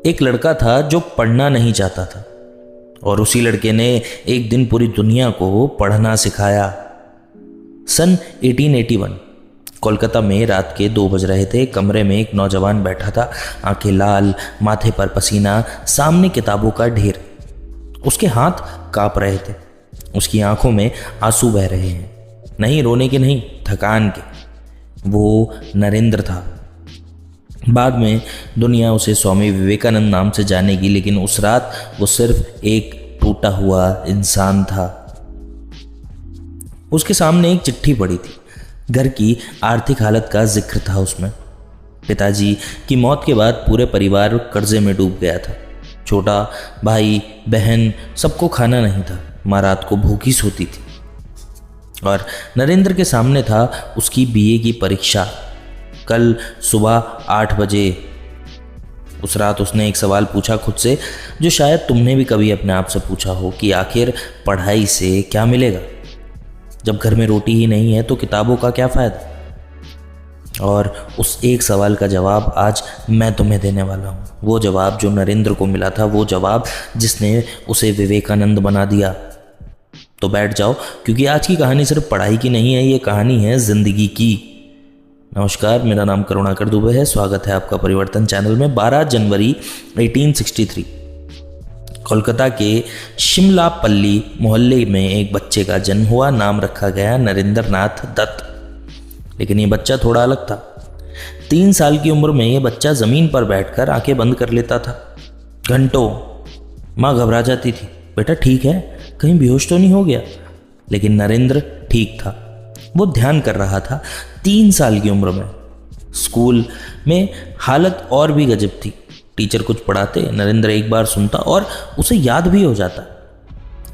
एक लड़का था जो पढ़ना नहीं चाहता था और उसी लड़के ने एक दिन पूरी दुनिया को पढ़ना सिखाया। सन 1881 कोलकाता में रात के 2 बज रहे थे। कमरे में एक नौजवान बैठा था, आंखें लाल, माथे पर पसीना, सामने किताबों का ढेर। उसके हाथ कांप रहे थे, उसकी आंखों में आंसू बह रहे हैं, नहीं रोने के, नहीं थकान के। वो नरेंद्र था। बाद में दुनिया उसे स्वामी विवेकानंद नाम से जानेगी, लेकिन उस रात वो सिर्फ एक टूटा हुआ इंसान था। उसके सामने एक चिट्ठी पड़ी थी। घर की आर्थिक हालत का जिक्र था उसमें। पिताजी की मौत के बाद पूरे परिवार कर्जे में डूब गया था। छोटा भाई बहन सबको खाना नहीं था, माँ रात को भूखी सोती थी। और नरेंद्र के सामने था उसकी बीए की परीक्षा, कल सुबह 8 बजे। उस रात उसने एक सवाल पूछा खुद से, जो शायद तुमने भी कभी अपने आप से पूछा हो, कि आखिर पढ़ाई से क्या मिलेगा? जब घर में रोटी ही नहीं है तो किताबों का क्या फ़ायदा? और उस एक सवाल का जवाब आज मैं तुम्हें देने वाला हूँ। वो जवाब जो नरेंद्र को मिला था, वो जवाब जिसने उसे विवेकानंद बना दिया। तो बैठ जाओ, क्योंकि आज की कहानी सिर्फ पढ़ाई की नहीं है, ये कहानी है ज़िंदगी की। नमस्कार, मेरा नाम करुणाकर दुबे है। स्वागत है आपका परिवर्तन चैनल में। 12 जनवरी 1863 कोलकाता के शिमलापल्ली मोहल्ले में एक बच्चे का जन्म हुआ। नाम रखा गया नरेंद्र नाथ दत्त। लेकिन ये बच्चा थोड़ा अलग था। 3 साल की उम्र में ये बच्चा ज़मीन पर बैठकर आंखें बंद कर लेता था घंटों। माँ घबरा जाती थी, बेटा ठीक है, कहीं बेहोश तो नहीं हो गया? लेकिन नरेंद्र ठीक था। वो ध्यान कर रहा था। 3 साल की उम्र में स्कूल में हालत और भी गजब थी। टीचर कुछ पढ़ाते, नरेंद्र एक बार सुनता और उसे याद भी हो जाता।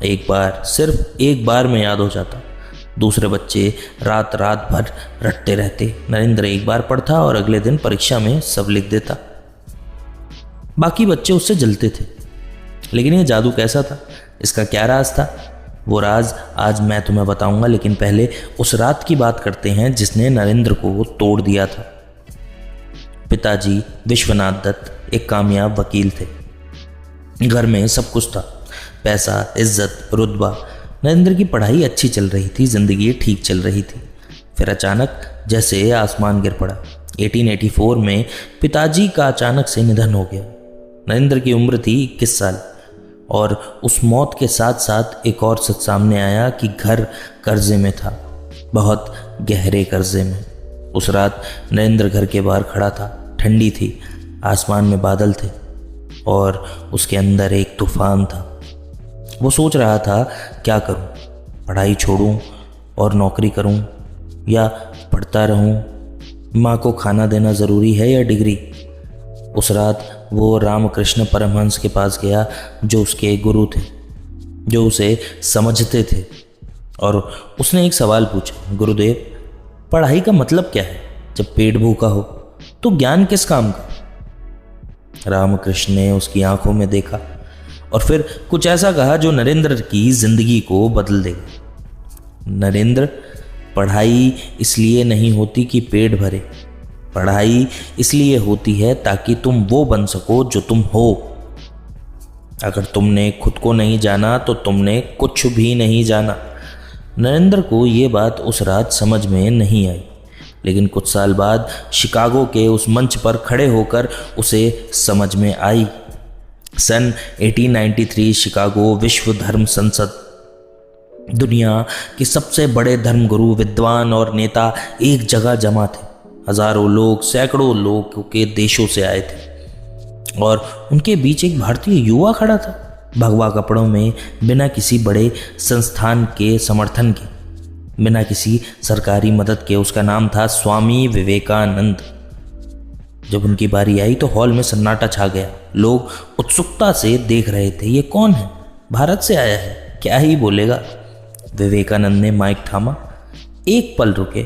एक बार, सिर्फ एक बार में याद हो जाता। दूसरे बच्चे रात रात भर रटते रहते। नरेंद्र एक बार पढ़ता और अगले दिन परीक्षा में सब लिख देता। बाकी बच्चे उससे जलते थे। लेकिन ये जादू कैसा था? इसका क्या राज था? वो राज आज मैं तुम्हें बताऊंगा, लेकिन पहले उस रात की बात करते हैं जिसने नरेंद्र को तोड़ दिया था। पिताजी विश्वनाथ दत्त एक कामयाब वकील थे। घर में सब कुछ था, पैसा, इज्जत, रुतबा। नरेंद्र की पढ़ाई अच्छी चल रही थी, जिंदगी ठीक चल रही थी। फिर अचानक जैसे आसमान गिर पड़ा। 1884 में पिताजी का अचानक से निधन हो गया। नरेंद्र की उम्र थी 21 साल। और उस मौत के साथ साथ एक और सच सामने आया कि घर कर्जे में था, बहुत गहरे कर्जे में। उस रात नरेंद्र घर के बाहर खड़ा था। ठंडी थी, आसमान में बादल थे और उसके अंदर एक तूफान था। वो सोच रहा था, क्या करूं? पढ़ाई छोड़ूं और नौकरी करूं, या पढ़ता रहूं? माँ को खाना देना ज़रूरी है या डिग्री? उस रात वो रामकृष्ण परमहंस के पास गया, जो उसके गुरु थे, जो उसे समझते थे। और उसने एक सवाल पूछा, गुरुदेव, पढ़ाई का मतलब क्या है? जब पेट भूखा हो तो ज्ञान किस काम का? रामकृष्ण ने उसकी आंखों में देखा और फिर कुछ ऐसा कहा जो नरेंद्र की जिंदगी को बदल देगा। नरेंद्र, पढ़ाई इसलिए नहीं होती कि पेट भरे। पढ़ाई इसलिए होती है ताकि तुम वो बन सको जो तुम हो। अगर तुमने खुद को नहीं जाना तो तुमने कुछ भी नहीं जाना। नरेंद्र को ये बात उस रात समझ में नहीं आई, लेकिन कुछ साल बाद शिकागो के उस मंच पर खड़े होकर उसे समझ में आई। सन 1893 शिकागो विश्व धर्म संसद। दुनिया के सबसे बड़े धर्मगुरु, विद्वान और नेता एक जगह जमा थे। हजारों लोग, सैकड़ों लोग के देशों से आए थे और उनके बीच एक भारतीय युवा खड़ा था, भगवा कपड़ों में, बिना किसी बड़े संस्थान के समर्थन के, बिना किसी सरकारी मदद के। उसका नाम था स्वामी विवेकानंद। जब उनकी बारी आई तो हॉल में सन्नाटा छा गया। लोग उत्सुकता से देख रहे थे, ये कौन है? भारत से आया है, क्या ही बोलेगा? विवेकानंद ने माइक थामा, एक पल रुके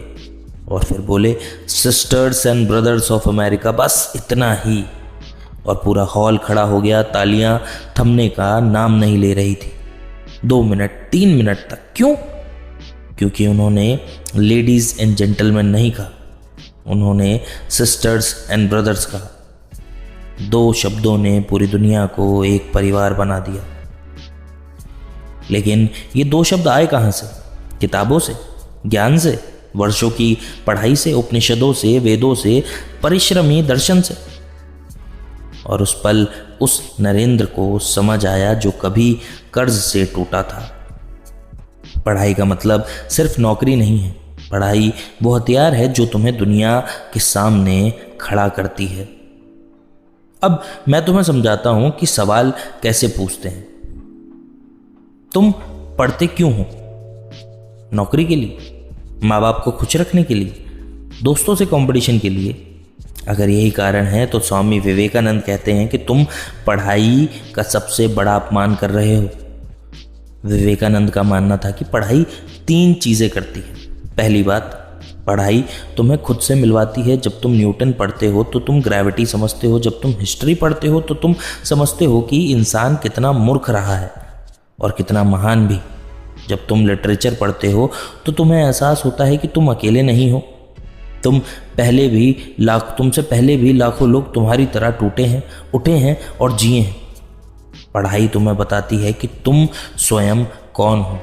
और फिर बोले, sisters and brothers of America. बस इतना ही, और पूरा हॉल खड़ा हो गया। तालियां थमने का नाम नहीं ले रही थी। 2 मिनट, 3 मिनट तक। क्यों? क्योंकि उन्होंने लेडीज एंड जेंटलमैन नहीं कहा, उन्होंने सिस्टर्स एंड ब्रदर्स कहा। 2 शब्दों ने पूरी दुनिया को एक परिवार बना दिया। लेकिन ये 2 शब्द आए कहाँ से? किताबों से, ज्ञान से, वर्षों की पढ़ाई से, उपनिषदों से, वेदों से, परिश्रमी दर्शन से। और उस पल उस नरेंद्र को समझ आया जो कभी कर्ज से टूटा था। पढ़ाई का मतलब सिर्फ नौकरी नहीं है। पढ़ाई वो हथियार है जो तुम्हें दुनिया के सामने खड़ा करती है। अब मैं तुम्हें समझाता हूं कि सवाल कैसे पूछते हैं। तुम पढ़ते क्यों हो? नौकरी के लिए, माँ बाप को खुश रखने के लिए, दोस्तों से कंपटीशन के लिए? अगर यही कारण है तो स्वामी विवेकानंद कहते हैं कि तुम पढ़ाई का सबसे बड़ा अपमान कर रहे हो। विवेकानंद का मानना था कि पढ़ाई 3 चीज़ें करती है। पहली बात, पढ़ाई तुम्हें खुद से मिलवाती है। जब तुम न्यूटन पढ़ते हो तो तुम ग्रेविटी समझते हो। जब तुम हिस्ट्री पढ़ते हो तो तुम समझते हो कि इंसान कितना मूर्ख रहा है और कितना महान भी। जब तुम लिटरेचर पढ़ते हो तो तुम्हें एहसास होता है कि तुम अकेले नहीं हो। तुमसे पहले भी लाखों लोग तुम्हारी तरह टूटे हैं, उठे हैं और जिए हैं। पढ़ाई तुम्हें बताती है कि तुम स्वयं कौन हो।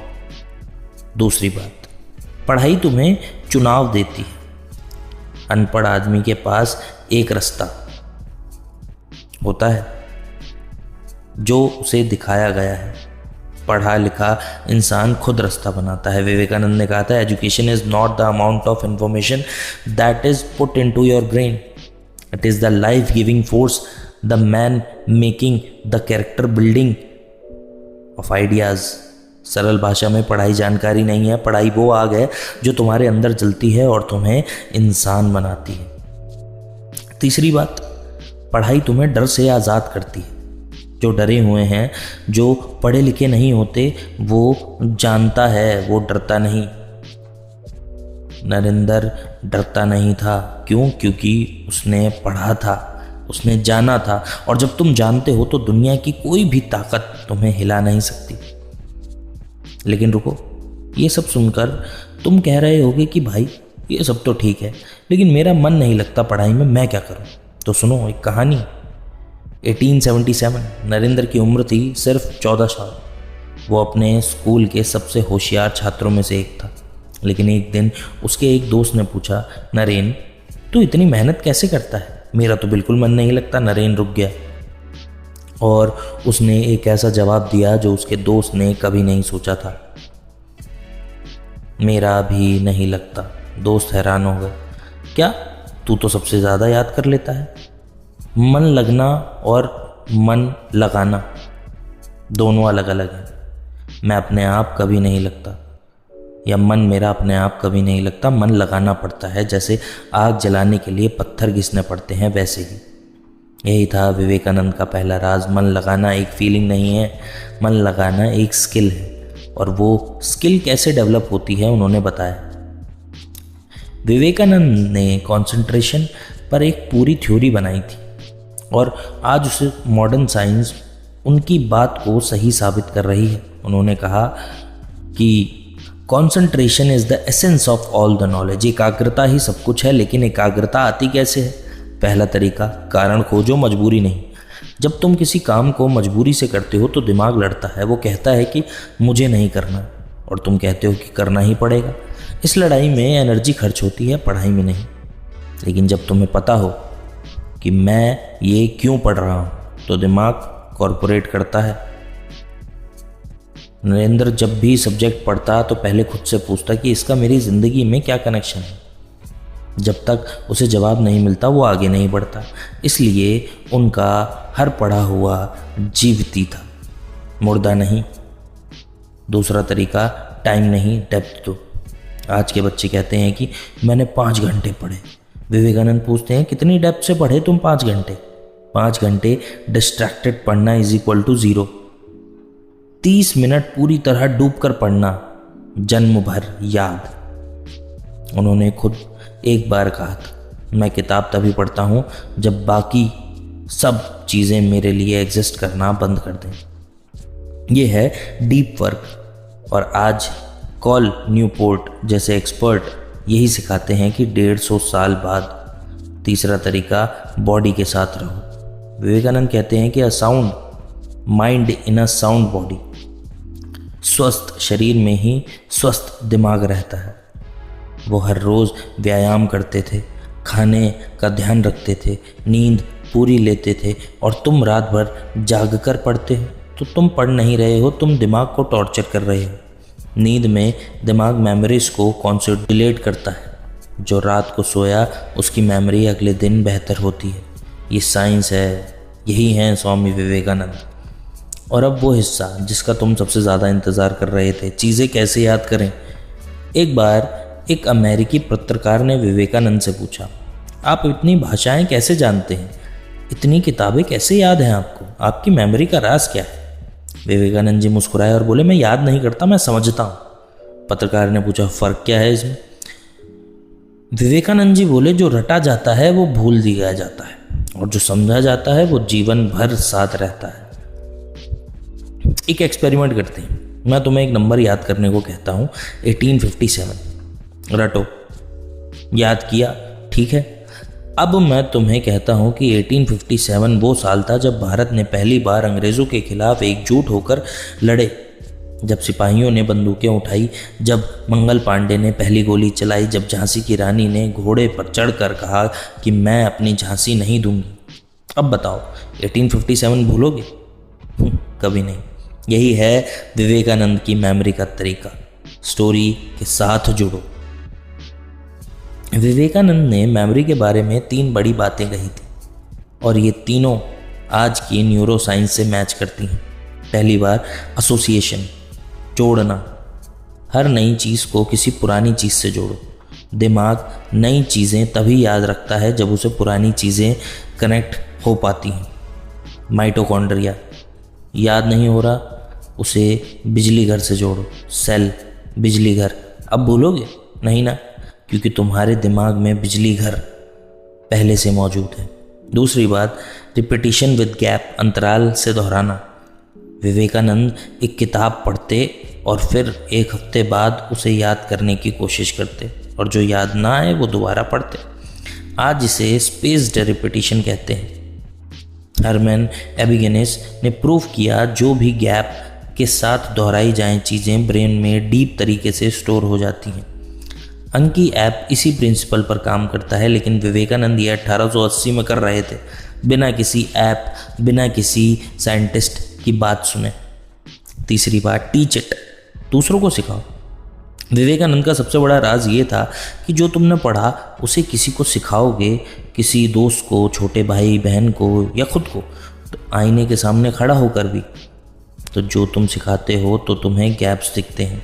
दूसरी बात, पढ़ाई तुम्हें चुनाव देती है। अनपढ़ आदमी के पास एक रास्ता होता है जो उसे दिखाया गया है। पढ़ा लिखा इंसान खुद रास्ता बनाता है। विवेकानंद ने कहा था, education is not the amount of information that is put into your brain, it is the life giving force, the man making the character building of ideas. सरल भाषा में पढ़ाई जानकारी नहीं है, पढ़ाई वो आग है जो तुम्हारे अंदर जलती है और तुम्हें इंसान बनाती है। तीसरी बात, पढ़ाई तुम्हें डर से आज़ाद करती है। जो डरे हुए हैं, जो पढ़े लिखे नहीं होते, वो जानता है, वो डरता नहीं। नरेंद्र डरता नहीं था। क्यों? क्योंकि उसने पढ़ा था, उसने जाना था। और जब तुम जानते हो तो दुनिया की कोई भी ताकत तुम्हें हिला नहीं सकती। लेकिन रुको, ये सब सुनकर तुम कह रहे होगे कि भाई ये सब तो ठीक है, लेकिन मेरा मन नहीं लगता पढ़ाई में, मैं क्या करूं? तो सुनो एक कहानी। 1877 नरेंद्र की उम्र थी सिर्फ 14 साल। वो अपने स्कूल के सबसे होशियार छात्रों में से एक था। लेकिन एक दिन उसके एक दोस्त ने पूछा, नरेन तू इतनी मेहनत कैसे करता है? मेरा तो बिल्कुल मन नहीं लगता। नरेन रुक गया और उसने एक ऐसा जवाब दिया जो उसके दोस्त ने कभी नहीं सोचा था, मेरा भी नहीं लगता। दोस्त हैरान हो गए, क्या तू तो सबसे ज़्यादा याद कर लेता है? मन लगना और मन लगाना दोनों अलग अलग हैं। मैं अपने आप कभी नहीं लगता, या मन मेरा अपने आप कभी नहीं लगता। मन लगाना पड़ता है, जैसे आग जलाने के लिए पत्थर घिसने पड़ते हैं, वैसे ही। यही था विवेकानंद का पहला राज। मन लगाना एक फीलिंग नहीं है, मन लगाना एक स्किल है। और वो स्किल कैसे डेवलप होती है उन्होंने बताया। विवेकानंद ने कंसंट्रेशन पर एक पूरी थ्योरी बनाई थी और आज उसे मॉडर्न साइंस उनकी बात को सही साबित कर रही है। उन्होंने कहा कि concentration is the essence of all the knowledge. एकाग्रता ही सब कुछ है, लेकिन एकाग्रता आती कैसे है? पहला तरीका, कारण खोजो, मजबूरी नहीं। जब तुम किसी काम को मजबूरी से करते हो तो दिमाग लड़ता है, वो कहता है कि मुझे नहीं करना, और तुम कहते हो कि करना ही पड़ेगा। इस लड़ाई में एनर्जी खर्च होती है, पढ़ाई में नहीं। लेकिन जब तुम्हें पता हो कि मैं ये क्यों पढ़ रहा हूँ, तो दिमाग कॉर्पोरेट करता है। नरेंद्र जब भी सब्जेक्ट पढ़ता तो पहले खुद से पूछता कि इसका मेरी ज़िंदगी में क्या कनेक्शन है। जब तक उसे जवाब नहीं मिलता वो आगे नहीं बढ़ता। इसलिए उनका हर पढ़ा हुआ जीवती था, मुर्दा नहीं। दूसरा तरीका, टाइम नहीं, डेप्थ दो। आज के बच्चे कहते हैं कि मैंने 5 घंटे पढ़े। विवेकानंद पूछते हैं कितनी डेप्थ से पढ़े तुम? 5 घंटे। 5 घंटे डिस्ट्रैक्टेड पढ़ना इज इक्वल टू 0। 30 मिनट पूरी तरह डूब कर पढ़ना, जन्म भर याद। उन्होंने खुद एक बार कहा था, मैं किताब तभी पढ़ता हूँ जब बाकी सब चीज़ें मेरे लिए एग्जिस्ट करना बंद कर दें। ये है डीप वर्क। और आज कॉल न्यूपोर्ट जैसे एक्सपर्ट यही सिखाते हैं कि 150 साल बाद। तीसरा तरीका, बॉडी के साथ रहो। विवेकानंद कहते हैं कि a sound mind in a sound body, स्वस्थ शरीर में ही स्वस्थ दिमाग रहता है। वो हर रोज़ व्यायाम करते थे, खाने का ध्यान रखते थे, नींद पूरी लेते थे, और तुम रात भर जाग कर पढ़ते हो तो तुम पढ़ नहीं रहे हो, तुम दिमाग को टॉर्चर कर रहे हो। नींद में दिमाग मेमोरीज को कॉन्सोलिडेट करता है, जो रात को सोया उसकी मेमोरी अगले दिन बेहतर होती है। ये साइंस है, यही हैं स्वामी विवेकानंद। और अब वो हिस्सा जिसका तुम सबसे ज़्यादा इंतज़ार कर रहे थे, चीज़ें कैसे याद करें। एक बार एक अमेरिकी पत्रकार ने विवेकानंद से पूछा, आप इतनी भाषाएं कैसे जानते हैं, इतनी किताबें कैसे याद हैं आपको, आपकी मेमोरी का राज क्या है। विवेकानंद जी मुस्कुराए और बोले, मैं याद नहीं करता, मैं समझता हूँ। पत्रकार ने पूछा, फ़र्क क्या है इसमें। विवेकानंद जी बोले, जो रटा जाता है वो भूल दिया जाता है, और जो समझा जाता है वो जीवन भर साथ रहता है। एक एक्सपेरिमेंट करते हैं, मैं तुम्हें एक नंबर याद करने को कहता हूँ, 1857। रटो, याद किया, ठीक है। अब मैं तुम्हें कहता हूँ कि 1857 वो साल था जब भारत ने पहली बार अंग्रेज़ों के खिलाफ एकजुट होकर लड़े, जब सिपाहियों ने बंदूकें उठाई, जब मंगल पांडे ने पहली गोली चलाई, जब झांसी की रानी ने घोड़े पर चढ़कर कहा कि मैं अपनी झांसी नहीं दूंगी। अब बताओ, 1857 भूलोगे? कभी नहीं। यही है विवेकानंद की मेमोरी का तरीका। स्टोरी के साथ जुड़ो। विवेकानंद ने मेमोरी के बारे में 3 बड़ी बातें कही थी, और ये तीनों आज की न्यूरो साइंस से मैच करती हैं। पहली बार, एसोसिएशन, जोड़ना। हर नई चीज़ को किसी पुरानी चीज़ से जोड़ो। दिमाग नई चीज़ें तभी याद रखता है जब उसे पुरानी चीज़ें कनेक्ट हो पाती हैं। माइटोकॉन्ड्रिया, याद नहीं हो रहा, उसे बिजली घर से जोड़ो। सेल, बिजली घर। अब भूलोगे नहीं ना, क्योंकि तुम्हारे दिमाग में बिजली घर पहले से मौजूद है। दूसरी बात, रिपीटिशन विद गैप, अंतराल से दोहराना। विवेकानंद एक किताब पढ़ते और फिर एक हफ्ते बाद उसे याद करने की कोशिश करते, और जो याद ना आए वो दोबारा पढ़ते। आज इसे स्पेस्ड रिपीटिशन कहते हैं। हरमैन एबिगेनिस ने प्रूव किया, जो भी गैप के साथ दोहराई जाएं चीज़ें ब्रेन में डीप तरीके से स्टोर हो जाती हैं। अंकी ऐप इसी प्रिंसिपल पर काम करता है, लेकिन विवेकानंद ये 1880 में कर रहे थे, बिना किसी ऐप, बिना किसी साइंटिस्ट की बात सुने। तीसरी बात, टीच इट, दूसरों को सिखाओ। विवेकानंद का सबसे बड़ा राज ये था कि जो तुमने पढ़ा उसे किसी को सिखाओगे, किसी दोस्त को, छोटे भाई बहन को, या खुद को, तो आईने के सामने खड़ा होकर भी, तो जो तुम सिखाते हो तो तुम्हें गैप्स दिखते हैं।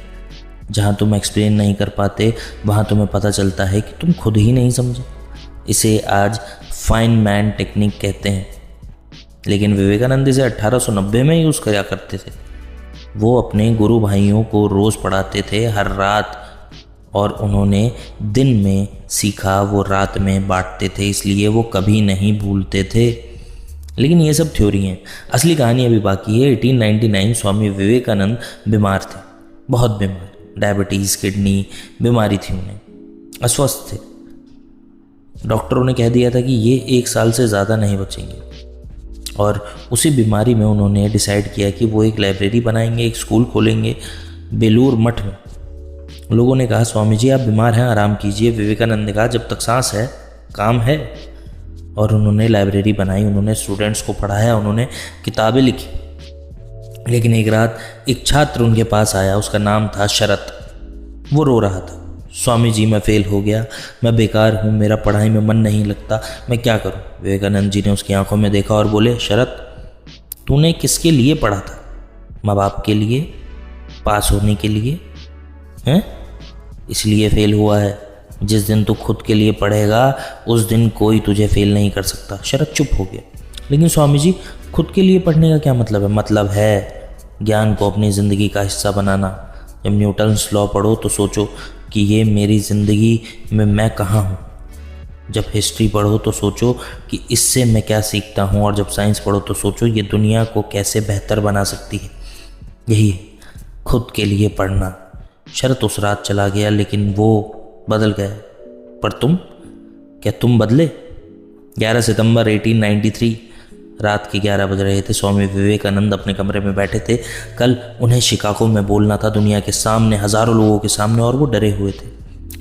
जहाँ तुम एक्सप्लेन नहीं कर पाते वहाँ तुम्हें पता चलता है कि तुम खुद ही नहीं समझे। इसे आज फाइन मैन टेक्निक कहते हैं, लेकिन विवेकानंद इसे 1890 में यूज़ किया करते थे। वो अपने गुरु भाइयों को रोज़ पढ़ाते थे, हर रात, और उन्होंने दिन में सीखा वो रात में बांटते थे, इसलिए वो कभी नहीं भूलते थे। लेकिन ये सब थ्योरी हैं, असली कहानी अभी बाकी है। 1899 स्वामी विवेकानंद बीमार थे, बहुत बीमार, डायबिटीज़, किडनी बीमारी थी उन्हें, अस्वस्थ थे। डॉक्टरों ने कह दिया था कि ये 1 साल से ज़्यादा नहीं बचेंगे, और उसी बीमारी में उन्होंने डिसाइड किया कि वो एक लाइब्रेरी बनाएंगे, एक स्कूल खोलेंगे बेलूर मठ में। लोगों ने कहा, स्वामी जी आप बीमार हैं, आराम कीजिए। विवेकानंद ने कहा, जब तक सांस है काम है। और उन्होंने लाइब्रेरी बनाई, उन्होंने स्टूडेंट्स को पढ़ाया, उन्होंने किताबें लिखी। लेकिन एक रात एक छात्र उनके पास आया, उसका नाम था शरत। वो रो रहा था, स्वामी जी मैं फेल हो गया, मैं बेकार हूँ, मेरा पढ़ाई में मन नहीं लगता, मैं क्या करूँ। विवेकानंद जी ने उसकी आंखों में देखा और बोले, शरत तूने किसके लिए पढ़ा था? माँ बाप के लिए, पास होने के लिए हैं? इसलिए फेल हुआ है। जिस दिन तू खुद के लिए पढ़ेगा उस दिन कोई तुझे फेल नहीं कर सकता। शरत चुप हो गया। लेकिन स्वामी जी खुद के लिए पढ़ने का क्या मतलब है? मतलब है ज्ञान को अपनी ज़िंदगी का हिस्सा बनाना। जब न्यूटन्स लॉ पढ़ो तो सोचो कि ये मेरी ज़िंदगी में मैं कहाँ हूँ। जब हिस्ट्री पढ़ो तो सोचो कि इससे मैं क्या सीखता हूँ, और जब साइंस पढ़ो तो सोचो ये दुनिया को कैसे बेहतर बना सकती है। यही है खुद के लिए पढ़ना। शरत उस रात चला गया, लेकिन वो बदल गया। पर तुम, क्या तुम बदले? 11 सितंबर 1893 रात के 11 बज रहे थे। स्वामी विवेकानंद अपने कमरे में बैठे थे। कल उन्हें शिकागो में बोलना था, दुनिया के सामने, हज़ारों लोगों के सामने, और वो डरे हुए थे।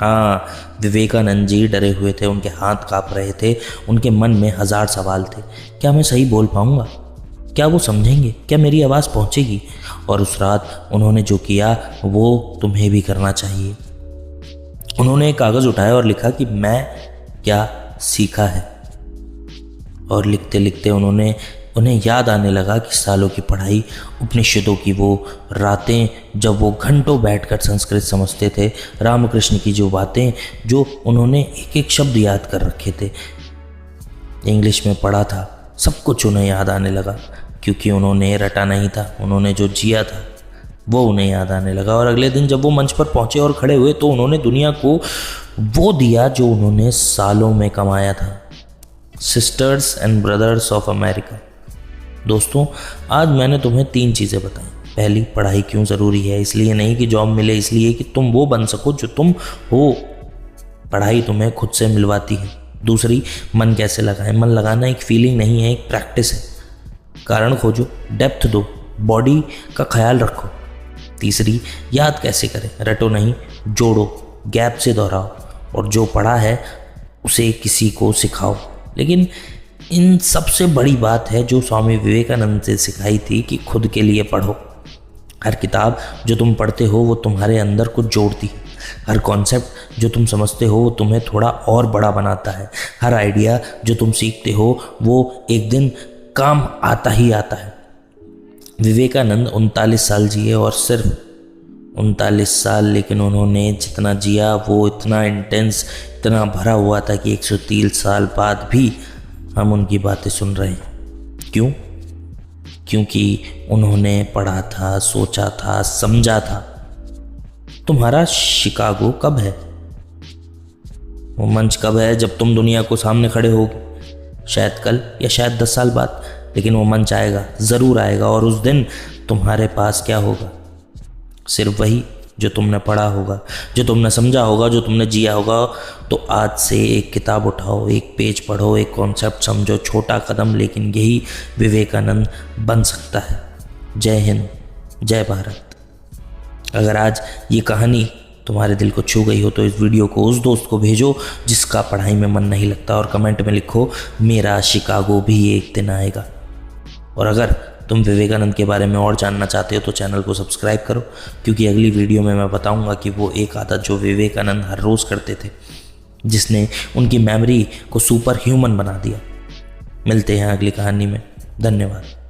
हाँ, विवेकानंद जी डरे हुए थे, उनके हाथ काँप रहे थे, उनके मन में 1000 सवाल थे। क्या मैं सही बोल पाऊँगा? क्या वो समझेंगे? क्या मेरी आवाज़ पहुँचेगी? और उस रात उन्होंने जो किया वो तुम्हें भी करना चाहिए। उन्होंने एक कागज़ उठाया और लिखा कि मैं क्या सीखा है। और लिखते लिखते उन्हें याद आने लगा कि सालों की पढ़ाई, उपनिषदों की वो रातें जब वो घंटों बैठकर संस्कृत समझते थे, रामकृष्ण की जो बातें जो उन्होंने एक एक शब्द याद कर रखे थे, इंग्लिश में पढ़ा था, सब कुछ उन्हें याद आने लगा। क्योंकि उन्होंने रटा नहीं था, उन्होंने जो जिया था वो उन्हें याद आने लगा। और अगले दिन जब वो मंच पर पहुंचे और खड़े हुए तो उन्होंने दुनिया को वो दिया जो उन्होंने सालों में कमाया था। Sisters and brothers of America. दोस्तों, आज मैंने तुम्हें 3 चीज़ें बताई। पहली, पढ़ाई क्यों ज़रूरी है। इसलिए नहीं कि जॉब मिले, इसलिए कि तुम वो बन सको जो तुम हो। पढ़ाई तुम्हें खुद से मिलवाती है। दूसरी, मन कैसे लगाएं। मन लगाना एक फीलिंग नहीं है, एक प्रैक्टिस है। कारण खोजो, डेप्थ दो, बॉडी का ख्याल रखो। तीसरी, याद कैसे करें। रटो नहीं, जोड़ो, गैप से दोहराओ, और जो पढ़ा है उसे किसी को सिखाओ। लेकिन इन सबसे बड़ी बात है जो स्वामी विवेकानंद से सिखाई थी कि खुद के लिए पढ़ो। हर किताब जो तुम पढ़ते हो वो तुम्हारे अंदर कुछ जोड़ती है। हर कॉन्सेप्ट जो तुम समझते हो वो तुम्हें थोड़ा और बड़ा बनाता है। हर आइडिया जो तुम सीखते हो वो एक दिन काम आता ही आता है। विवेकानंद 39 साल जिए, और सिर्फ 39 साल, लेकिन उन्होंने जितना जिया वो इतना इंटेंस, इतना भरा हुआ था कि 103 साल बाद भी हम उनकी बातें सुन रहे हैं। क्यों? क्योंकि उन्होंने पढ़ा था, सोचा था, समझा था। तुम्हारा शिकागो कब है? वो मंच कब है जब तुम दुनिया को सामने खड़े होगे? शायद कल या शायद 10 साल बाद, लेकिन वो मंच आएगा, ज़रूर आएगा। और उस दिन तुम्हारे पास क्या होगा? सिर्फ वही जो तुमने पढ़ा होगा, जो तुमने समझा होगा, जो तुमने जिया होगा। तो आज से एक किताब उठाओ, एक पेज पढ़ो, एक कॉन्सेप्ट समझो। छोटा कदम, लेकिन यही विवेकानंद बन सकता है। जय हिंद, जय भारत। अगर आज ये कहानी तुम्हारे दिल को छू गई हो तो इस वीडियो को उस दोस्त को भेजो जिसका पढ़ाई में मन नहीं लगता, और कमेंट में लिखो, मेरा शिकागो भी एक दिन आएगा। और अगर तुम विवेकानंद के बारे में और जानना चाहते हो तो चैनल को सब्सक्राइब करो, क्योंकि अगली वीडियो में मैं बताऊंगा कि वो एक आदत जो विवेकानंद हर रोज़ करते थे, जिसने उनकी मेमोरी को सुपर ह्यूमन बना दिया। मिलते हैं अगली कहानी में। धन्यवाद।